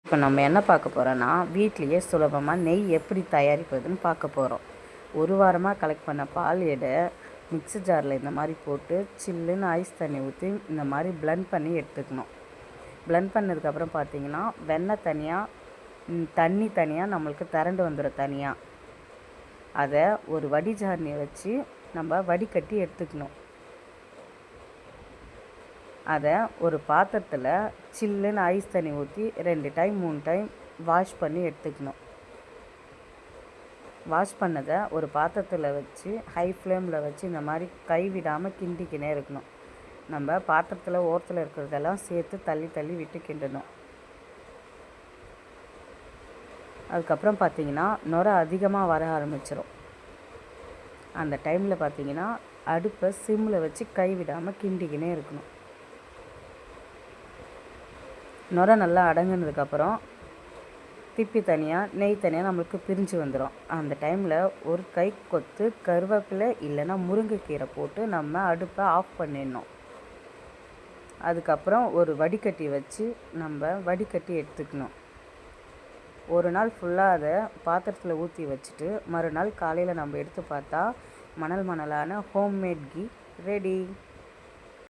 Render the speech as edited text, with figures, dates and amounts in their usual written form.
இப்போ நம்ம என்ன பார்க்க போகிறோன்னா, வீட்லேயே சுலபமாக நெய் எப்படி தயாரிப்பதுன்னு பார்க்க போகிறோம். ஒரு வாரமாக கலெக்ட் பண்ண பால் எடை மிக்ஸி ஜாரில் இந்த மாதிரி போட்டு சில்லுன்னு ஐஸ் தண்ணி ஊற்றி இந்த மாதிரி பிளெண்ட் பண்ணி எடுத்துக்கணும். பிளெண்ட் பண்ணதுக்கப்புறம் பார்த்திங்கன்னா வெண்ணெய் தனியாக, தண்ணி தனியாக நம்மளுக்கு திரண்டு வந்துடும் தனியாக. அதை ஒரு வடிஜாரணியை வச்சு நம்ம வடிகட்டி எடுத்துக்கணும். அதை ஒரு பாத்திரத்தில் சில்லுன்னு ஐஸ் தண்ணி ஊற்றி 2 டைம் 3 டைம் வாஷ் பண்ணி எடுத்துக்கணும். வாஷ் பண்ணதை ஒரு பாத்திரத்தில் வச்சு ஹை ஃப்ளேமில் வச்சு இந்த மாதிரி கைவிடாமல் கிண்டிக்கினே இருக்கணும். நம்ம பாத்திரத்தில் ஓரத்தில் இருக்கிறதெல்லாம் சேர்த்து தள்ளி தள்ளி விட்டு கிண்டணும். அதுக்கப்புறம் பார்த்திங்கன்னா நுரை அதிகமாக வர ஆரம்பிச்சிடும். அந்த டைமில் பார்த்திங்கன்னா அடுப்பை சிம்மில் வச்சு கைவிடாமல் கிண்டிக்கினே இருக்கணும். நுரை நல்லா அடங்கினதுக்கப்புறம் திப்பி தனியாக நெய் தனியாக நம்மளுக்கு பிரிஞ்சு வந்துடும். அந்த டைமில் ஒரு கை கொத்து கருவேப்பிலை இல்லைன்னா முருங்கைக்கீரை போட்டு நம்ம அடுப்பை ஆஃப் பண்ணிடணும். அதுக்கப்புறம் ஒரு வடிகட்டி வச்சு நம்ம வடிகட்டி எடுத்துக்கணும். ஒரு நாள் ஃபுல்லாக அதை பாத்திரத்தில் ஊற்றி வச்சுட்டு மறுநாள் காலையில் நம்ம எடுத்து பார்த்தா மணல் மணலான ஹோம்மேட் கீ ரெடி.